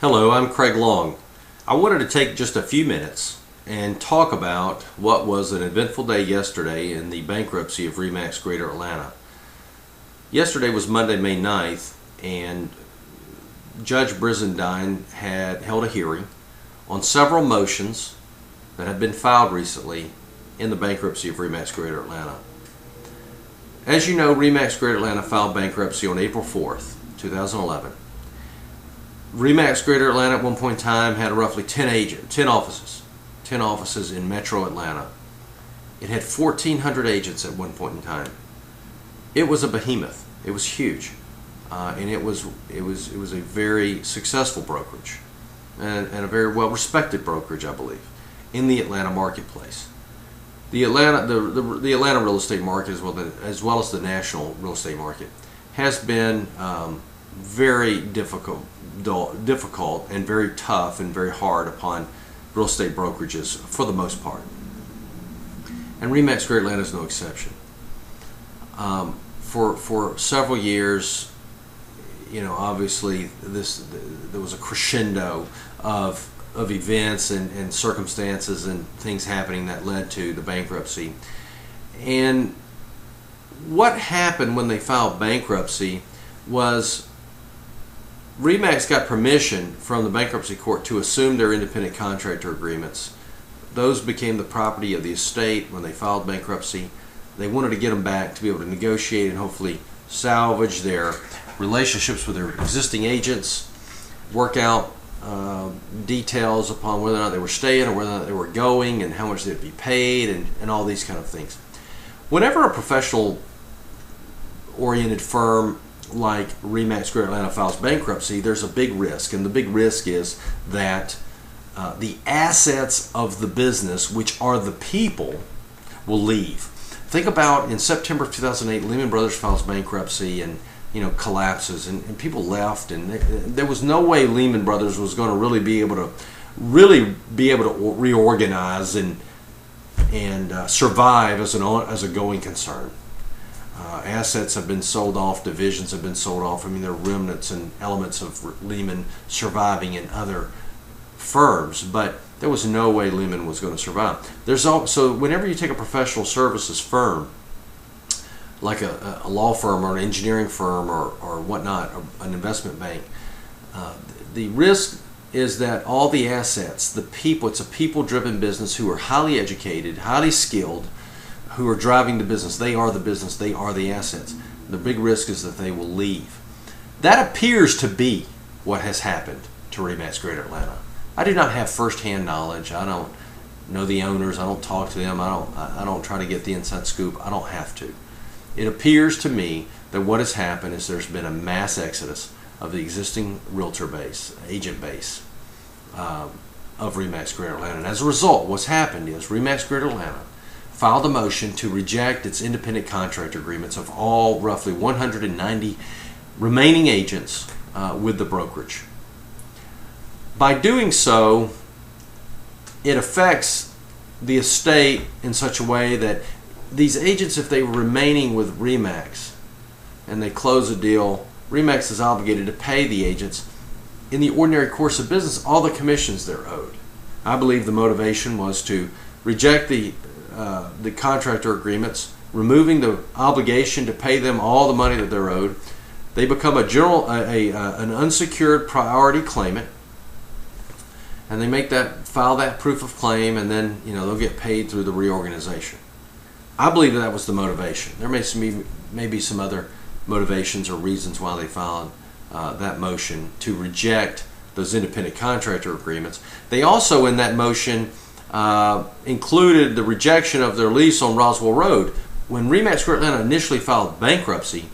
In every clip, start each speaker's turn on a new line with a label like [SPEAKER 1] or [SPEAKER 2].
[SPEAKER 1] Hello, I'm Craig Long. I wanted to take just a few minutes and talk about what was an eventful day yesterday in the bankruptcy of ReMax Greater Atlanta. Yesterday was Monday, May 9th, and Judge Brizendine had held a hearing on several motions that had been filed recently in the bankruptcy of ReMax Greater Atlanta. As you know, ReMax Greater Atlanta filed bankruptcy on April 4th, 2011. ReMax Greater Atlanta at one point in time had roughly 10 offices in Metro Atlanta. It had 1,400 agents at one point in time. It was a behemoth. It was huge, and it was a very successful brokerage, and a very well respected brokerage, I believe, in the Atlanta marketplace. The Atlanta real estate market, as well as the national real estate market, has been very difficult and very tough and very hard upon real estate brokerages for the most part. And ReMax Greater Atlanta is no exception. For several years, obviously there was a crescendo of events and circumstances and things happening that led to the bankruptcy. And what happened when they filed bankruptcy was ReMax got permission from the Bankruptcy Court to assume their independent contractor agreements. Those became the property of the estate when they filed bankruptcy. They wanted to get them back to be able to negotiate and hopefully salvage their relationships with their existing agents, work out details upon whether or not they were staying or whether or not they were going and how much they'd be paid and all these kind of things. Whenever a professional-oriented firm like ReMax Greater Atlanta files bankruptcy, there's a big risk, and the big risk is that the assets of the business, which are the people, will leave. Think about in September of 2008, Lehman Brothers files bankruptcy and collapses, and people left, and there was no way Lehman Brothers was going to really be able to reorganize and survive as a going concern. Assets have been sold off, divisions have been sold off. There are remnants and elements of Lehman surviving in other firms, but there was no way Lehman was going to survive. So whenever you take a professional services firm, like a law firm or an engineering firm or whatnot, or an investment bank, the risk is that all the assets, the people, it's a people-driven business who are highly educated, highly skilled, who are driving the business. They are the business. They are the assets. The big risk is that they will leave. That appears to be what has happened to ReMax Greater Atlanta. I do not have first-hand knowledge. I don't know the owners. I don't talk to them. I don't try to get the inside scoop. I don't have to. It appears to me that what has happened is there's been a mass exodus of the existing realtor base, agent base of ReMax Greater Atlanta. And as a result, what's happened is ReMax Greater Atlanta filed a motion to reject its independent contractor agreements of all roughly 190 remaining agents with the brokerage. By doing so, it affects the estate in such a way that these agents, if they were remaining with ReMax and they close a deal, ReMax is obligated to pay the agents in the ordinary course of business all the commissions they're owed. I believe the motivation was to reject the contractor agreements, removing the obligation to pay them all the money that they're owed. They become an unsecured priority claimant, and they file that proof of claim, and then they'll get paid through the reorganization. I believe that was the motivation. There may be some other motivations or reasons why they filed that motion to reject those independent contractor agreements. They also, in that motion, included the rejection of their lease on Roswell Road. When ReMax Greater Atlanta initially filed bankruptcy,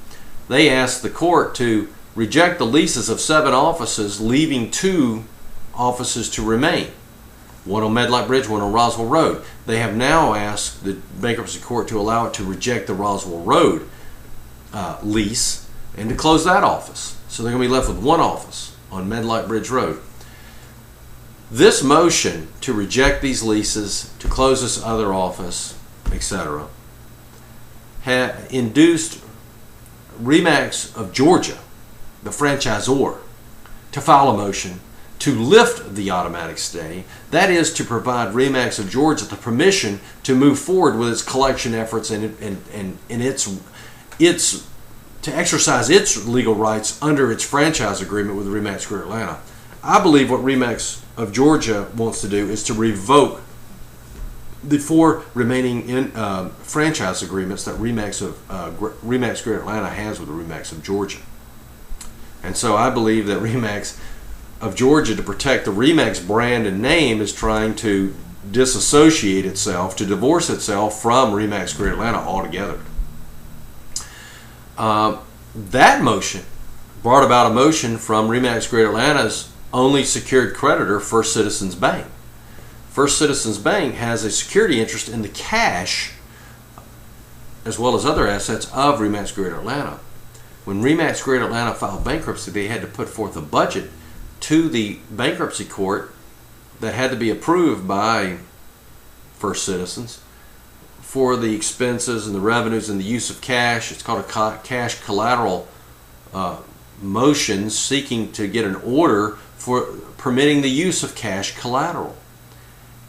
[SPEAKER 1] they asked the court to reject the leases of 7 offices, leaving 2 offices to remain. One on Medlock Bridge, one on Roswell Road. They have now asked the bankruptcy court to allow it to reject the Roswell Road lease and to close that office. So they're going to be left with 1 office on Medlock Bridge Road. This motion to reject these leases, to close this other office, etc., had induced ReMax of Georgia, the franchisor, to file a motion to lift the automatic stay. That is to provide ReMax of Georgia the permission to move forward with its collection efforts and its to exercise its legal rights under its franchise agreement with ReMax Greater Atlanta. I believe what ReMax of Georgia wants to do is to revoke the 4 remaining franchise agreements that ReMax Greater Atlanta has with the ReMax of Georgia. And so I believe that ReMax of Georgia, to protect the ReMax brand and name, is trying to disassociate itself, to divorce itself from ReMax Greater Atlanta altogether. That motion brought about a motion from ReMax Greater Atlanta's only secured creditor, First Citizens Bank. First Citizens Bank has a security interest in the cash as well as other assets of ReMax Greater Atlanta. When ReMax Greater Atlanta filed bankruptcy, they had to put forth a budget to the Bankruptcy Court that had to be approved by First Citizens for the expenses and the revenues and the use of cash. It's called a cash collateral motion, seeking to get an order for permitting the use of cash collateral.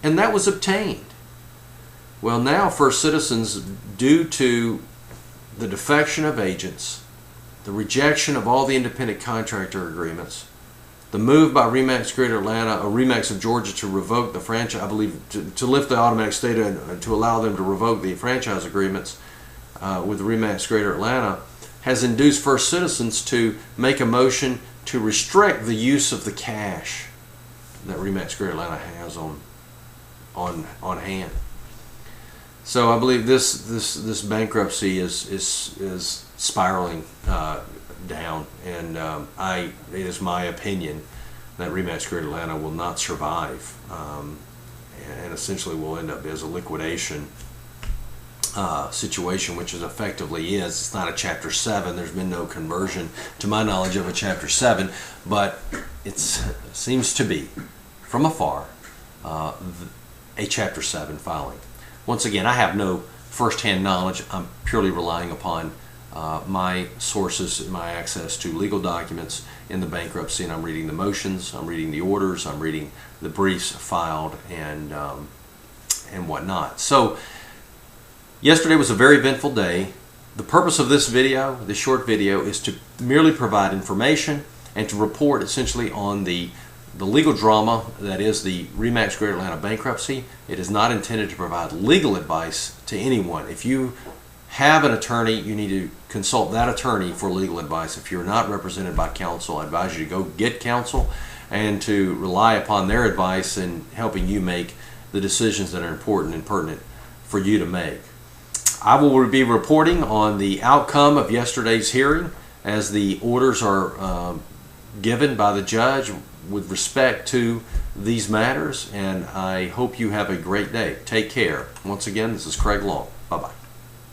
[SPEAKER 1] And that was obtained. Well, now First Citizens, due to the defection of agents, the rejection of all the independent contractor agreements, the move by ReMax Greater Atlanta, or ReMax of Georgia, to revoke the franchise, I believe, to lift the automatic stay to allow them to revoke the franchise agreements with ReMax Greater Atlanta, has induced First Citizens to make a motion to restrict the use of the cash that ReMax Greater Atlanta has on hand. So I believe this bankruptcy is spiraling down, and it is my opinion that ReMax Greater Atlanta will not survive, and essentially will end up as a liquidation situation, which is effectively is. It's not a Chapter 7. There's been no conversion, to my knowledge, of a Chapter 7, but it seems to be, from afar, a Chapter 7 filing. Once again, I have no first-hand knowledge. I'm purely relying upon my sources, my access to legal documents in the bankruptcy, and I'm reading the motions, I'm reading the orders, I'm reading the briefs filed, and whatnot. So yesterday was a very eventful day. The purpose of this video, this short video, is to merely provide information and to report essentially on the legal drama that is the ReMax Greater Atlanta bankruptcy. It is not intended to provide legal advice to anyone. If you have an attorney, you need to consult that attorney for legal advice. If you're not represented by counsel, I advise you to go get counsel and to rely upon their advice in helping you make the decisions that are important and pertinent for you to make. I will be reporting on the outcome of yesterday's hearing as the orders are given by the judge with respect to these matters, and I hope you have a great day. Take care. Once again, this is Craig Long. Bye-bye.